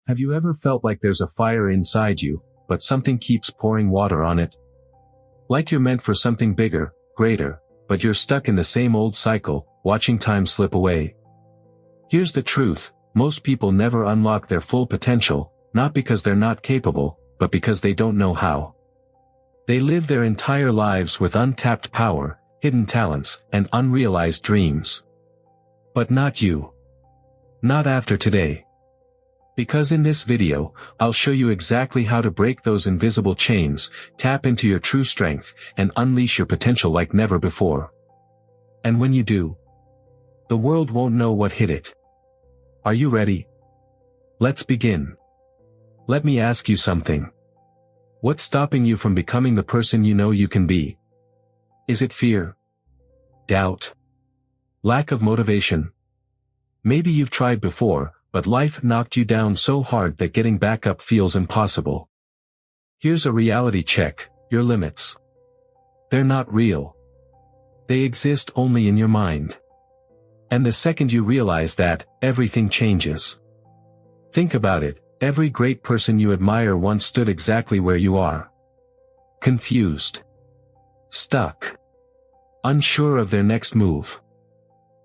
Have you ever felt like there's a fire inside you, but something keeps pouring water on it? Like you're meant for something bigger, greater, but you're stuck in the same old cycle, watching time slip away. Here's the truth: most people never unlock their full potential, not because they're not capable, but because they don't know how. They live their entire lives with untapped power, hidden talents, and unrealized dreams. But not you. Not after today. Because in this video, I'll show you exactly how to break those invisible chains, tap into your true strength, and unleash your potential like never before. And when you do, the world won't know what hit it. Are you ready? Let's begin. Let me ask you something. What's stopping you from becoming the person you know you can be? Is it fear? Doubt? Lack of motivation? Maybe you've tried before, but life knocked you down so hard that getting back up feels impossible. Here's a reality check: your limits. They're not real. They exist only in your mind. And the second you realize that, everything changes. Think about it: every great person you admire once stood exactly where you are. Confused. Stuck. Unsure of their next move.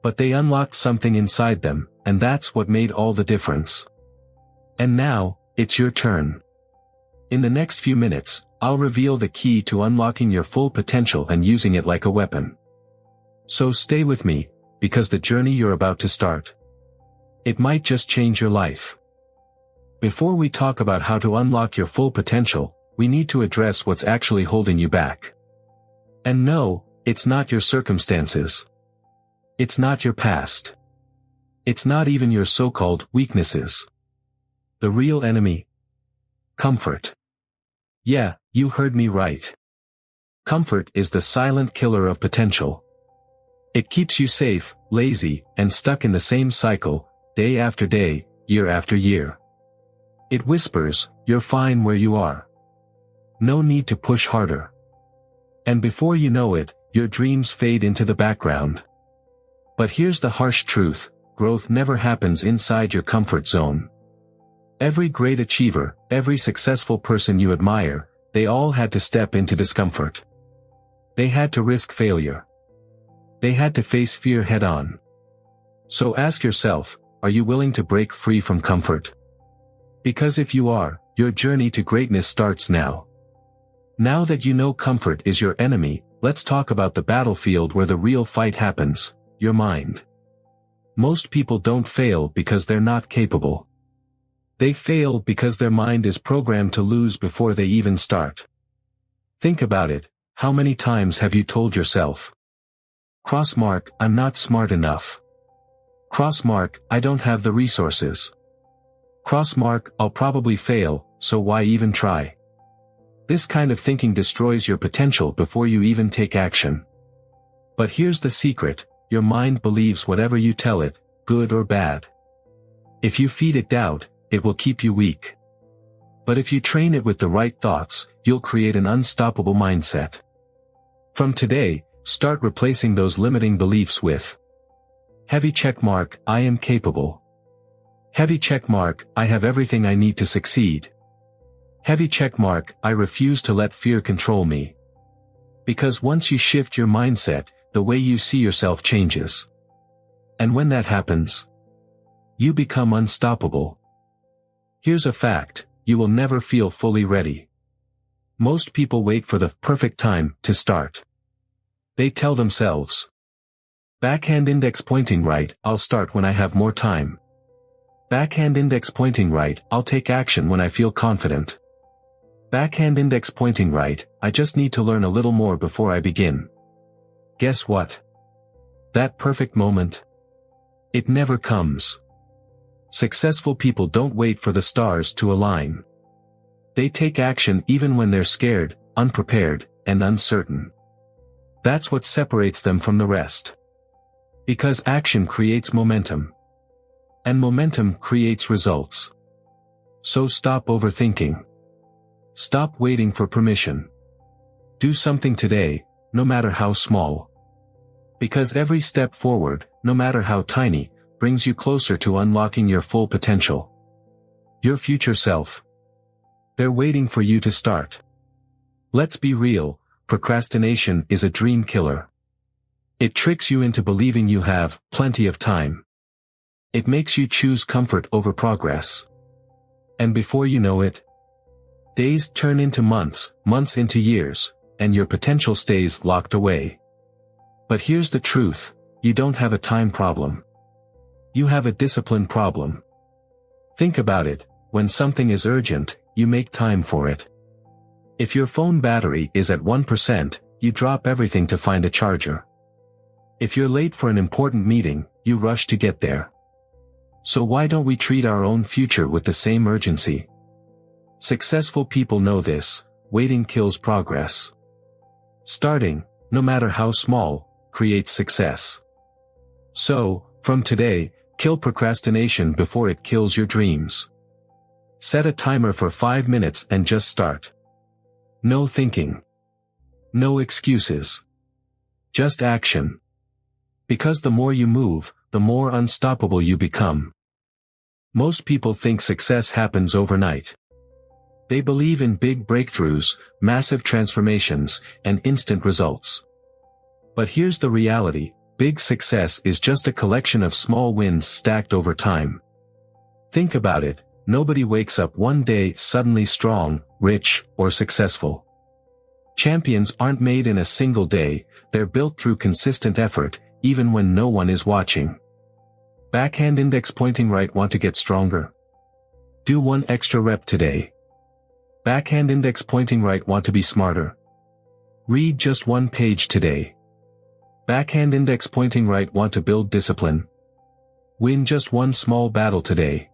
But they unlocked something inside them, and that's what made all the difference. And now, it's your turn. In the next few minutes, I'll reveal the key to unlocking your full potential and using it like a weapon. So stay with me, because the journey you're about to start, it might just change your life. Before we talk about how to unlock your full potential, we need to address what's actually holding you back. And no, it's not your circumstances. It's not your past. It's not even your so-called weaknesses. The real enemy? Comfort. Yeah, you heard me right. Comfort is the silent killer of potential. It keeps you safe, lazy, and stuck in the same cycle, day after day, year after year. It whispers, "You're fine where you are. No need to push harder." And before you know it, your dreams fade into the background. But here's the harsh truth: growth never happens inside your comfort zone. Every great achiever, every successful person you admire, they all had to step into discomfort. They had to risk failure. They had to face fear head-on. So ask yourself, are you willing to break free from comfort? Because if you are, your journey to greatness starts now. Now that you know comfort is your enemy, let's talk about the battlefield where the real fight happens: your mind. Most people don't fail because they're not capable. They fail because their mind is programmed to lose before they even start. Think about it: how many times have you told yourself, "Crossmark, I'm not smart enough. Crossmark, I don't have the resources. Crossmark, I'll probably fail, so why even try?" This kind of thinking destroys your potential before you even take action. But here's the secret: your mind believes whatever you tell it, good or bad. If you feed it doubt, it will keep you weak. But if you train it with the right thoughts, you'll create an unstoppable mindset. From today, start replacing those limiting beliefs with heavy checkmark: I am capable. Heavy checkmark: I have everything I need to succeed. Heavy checkmark: I refuse to let fear control me. Because once you shift your mindset, the way you see yourself changes. And when that happens, you become unstoppable. Here's a fact: you will never feel fully ready. Most people wait for the perfect time to start. They tell themselves, backhand index pointing right, I'll start when I have more time. Backhand index pointing right, I'll take action when I feel confident. Backhand index pointing right, I just need to learn a little more before I begin. Guess what? That perfect moment? It never comes. Successful people don't wait for the stars to align. They take action even when they're scared, unprepared, and uncertain. That's what separates them from the rest. Because action creates momentum. And momentum creates results. So stop overthinking. Stop waiting for permission. Do something today, no matter how small. Because every step forward, no matter how tiny, brings you closer to unlocking your full potential. Your future self. They're waiting for you to start. Let's be real, procrastination is a dream killer. It tricks you into believing you have plenty of time. It makes you choose comfort over progress. And before you know it, days turn into months, months into years, and your potential stays locked away. But here's the truth, you don't have a time problem. You have a discipline problem. Think about it, when something is urgent, you make time for it. If your phone battery is at 1%, you drop everything to find a charger. If you're late for an important meeting, you rush to get there. So why don't we treat our own future with the same urgency? Successful people know this, waiting kills progress. Starting, no matter how small, creates success. So, from today, kill procrastination before it kills your dreams. Set a timer for 5 minutes and just start. No thinking. No excuses. Just action. Because the more you move, the more unstoppable you become. Most people think success happens overnight. They believe in big breakthroughs, massive transformations, and instant results. But here's the reality, big success is just a collection of small wins stacked over time. Think about it, nobody wakes up one day suddenly strong, rich, or successful. Champions aren't made in a single day, they're built through consistent effort, even when no one is watching. Backhand index pointing right, want to get stronger? Do 1 extra rep today. Backhand index pointing right, want to be smarter? Read just 1 page today. Backhand index pointing right, want to build discipline? Win just 1 small battle today.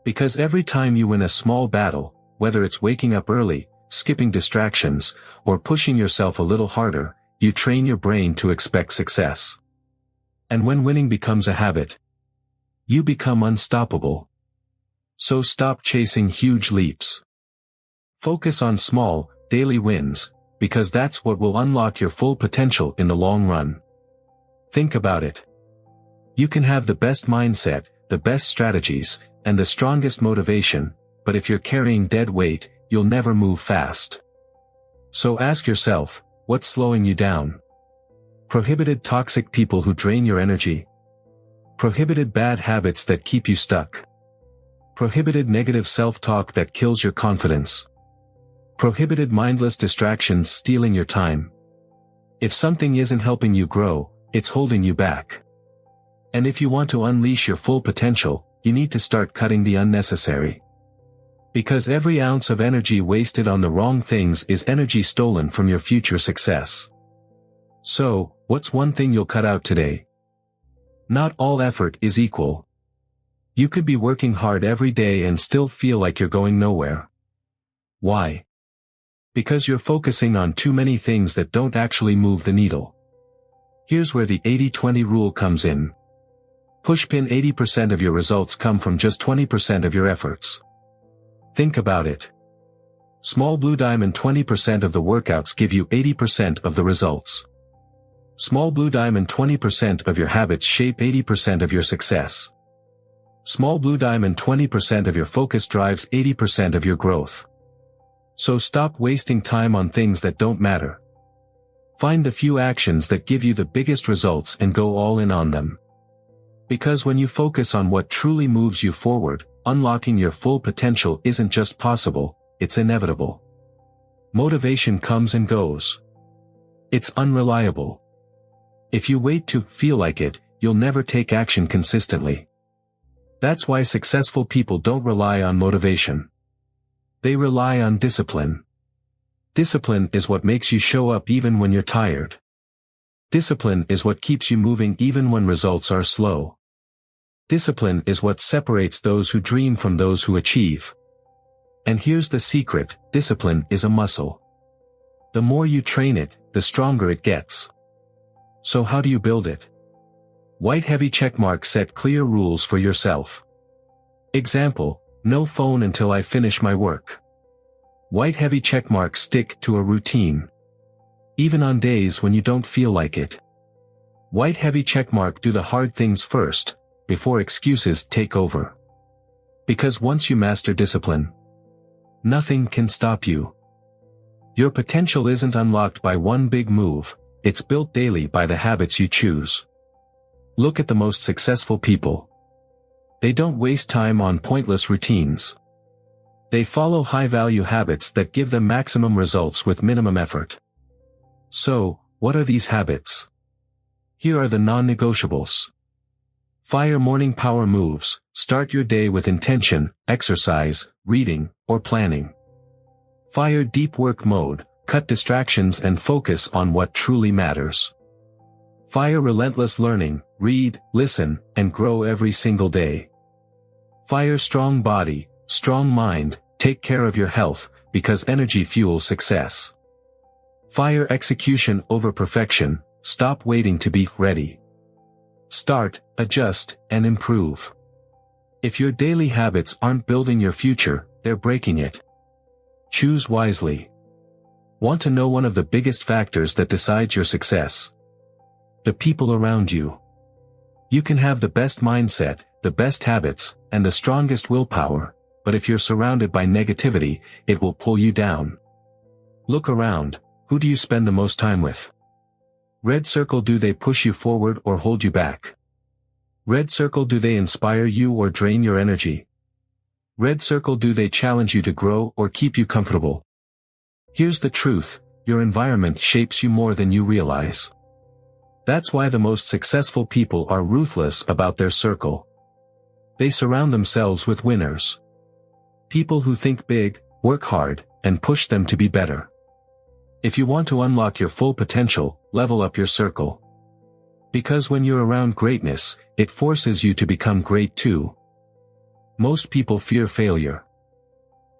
Because every time you win a small battle, whether it's waking up early, skipping distractions, or pushing yourself a little harder, you train your brain to expect success. And when winning becomes a habit, you become unstoppable. So stop chasing huge leaps. Focus on small, daily wins, because that's what will unlock your full potential in the long run. Think about it. You can have the best mindset, the best strategies, and the strongest motivation, but if you're carrying dead weight, you'll never move fast. So ask yourself, what's slowing you down? Prohibited toxic people who drain your energy? Prohibited bad habits that keep you stuck? Prohibited negative self-talk that kills your confidence? Prohibited mindless distractions stealing your time? If something isn't helping you grow, it's holding you back. And if you want to unleash your full potential, you need to start cutting the unnecessary. Because every ounce of energy wasted on the wrong things is energy stolen from your future success. So, what's one thing you'll cut out today? Not all effort is equal. You could be working hard every day and still feel like you're going nowhere. Why? Because you're focusing on too many things that don't actually move the needle. Here's where the 80-20 rule comes in. Pushpin: 80% of your results come from just 20% of your efforts. Think about it. Small blue diamond: 20% of the workouts give you 80% of the results. Small blue diamond: 20% of your habits shape 80% of your success. Small blue diamond: 20% of your focus drives 80% of your growth. So stop wasting time on things that don't matter. Find the few actions that give you the biggest results and go all in on them. Because when you focus on what truly moves you forward, unlocking your full potential isn't just possible, it's inevitable. Motivation comes and goes. It's unreliable. If you wait to feel like it, you'll never take action consistently. That's why successful people don't rely on motivation. They rely on discipline. Discipline is what makes you show up even when you're tired. Discipline is what keeps you moving even when results are slow. Discipline is what separates those who dream from those who achieve. And here's the secret, discipline is a muscle. The more you train it, the stronger it gets. So how do you build it? White heavy checkmark: set clear rules for yourself. Example, no phone until I finish my work. White heavy checkmark: stick to a routine. Even on days when you don't feel like it. White heavy checkmark: do the hard things first, before excuses take over. Because once you master discipline, nothing can stop you. Your potential isn't unlocked by one big move, it's built daily by the habits you choose. Look at the most successful people. They don't waste time on pointless routines. They follow high-value habits that give them maximum results with minimum effort. So, what are these habits? Here are the non-negotiables. Fire morning power moves. Start your day with intention, exercise, reading, or planning. Fire deep work mode. Cut distractions and focus on what truly matters. Fire relentless learning. Read, listen, and grow every single day. Fire strong body, strong mind. Take care of your health, because energy fuels success. Fire execution over perfection. Stop waiting to be ready. Start, adjust, and improve. If your daily habits aren't building your future, they're breaking it. Choose wisely. Want to know one of the biggest factors that decides your success? The people around you. You can have the best mindset, the best habits, and the strongest willpower, but if you're surrounded by negativity, it will pull you down. Look around. Who do you spend the most time with? Red circle, do they push you forward or hold you back? Red circle, do they inspire you or drain your energy? Red circle, do they challenge you to grow or keep you comfortable? Here's the truth, your environment shapes you more than you realize. That's why the most successful people are ruthless about their circle. They surround themselves with winners. People who think big, work hard, and push them to be better. If you want to unlock your full potential, level up your circle. Because when you're around greatness, it forces you to become great too. Most people fear failure.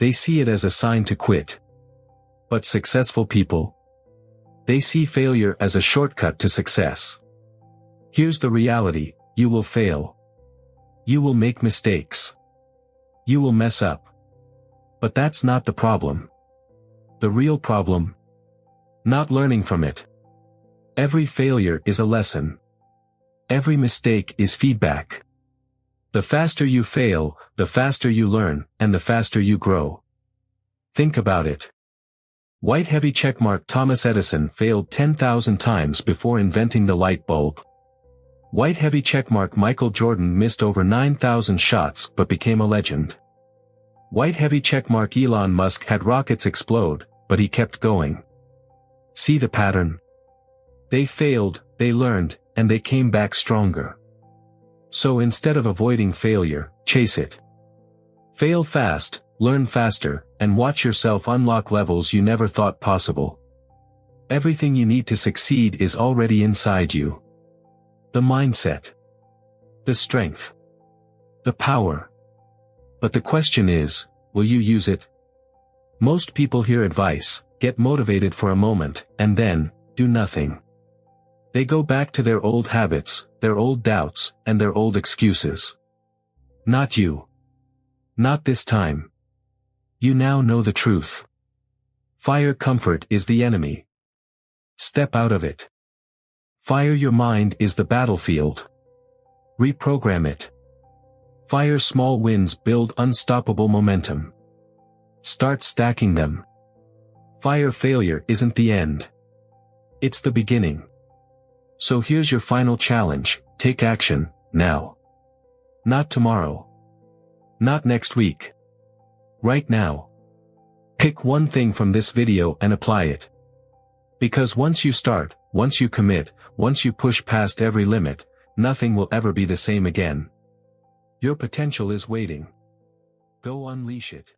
They see it as a sign to quit. But successful people? They see failure as a shortcut to success. Here's the reality, you will fail. You will make mistakes. You will mess up. But that's not the problem. The real problem? Not learning from it. Every failure is a lesson. Every mistake is feedback. The faster you fail, the faster you learn, and the faster you grow. Think about it. White heavy checkmark Thomas Edison failed 10,000 times before inventing the light bulb. White heavy checkmark Michael Jordan missed over 9,000 shots but became a legend. White heavy checkmark Elon Musk had rockets explode, but he kept going. See the pattern? They failed, they learned, and they came back stronger. So instead of avoiding failure, chase it. Fail fast, learn faster, and watch yourself unlock levels you never thought possible. Everything you need to succeed is already inside you. The mindset. The strength. The power. But the question is, will you use it? Most people hear advice, get motivated for a moment, and then, do nothing. They go back to their old habits, their old doubts, and their old excuses. Not you. Not this time. You now know the truth. Fire comfort is the enemy. Step out of it. Fire your mind is the battlefield. Reprogram it. Fire small wins build unstoppable momentum. Start stacking them. Fire failure isn't the end. It's the beginning. So here's your final challenge, take action, now. Not tomorrow. Not next week. Right now. Pick one thing from this video and apply it. Because once you start, once you commit, once you push past every limit, nothing will ever be the same again. Your potential is waiting. Go unleash it.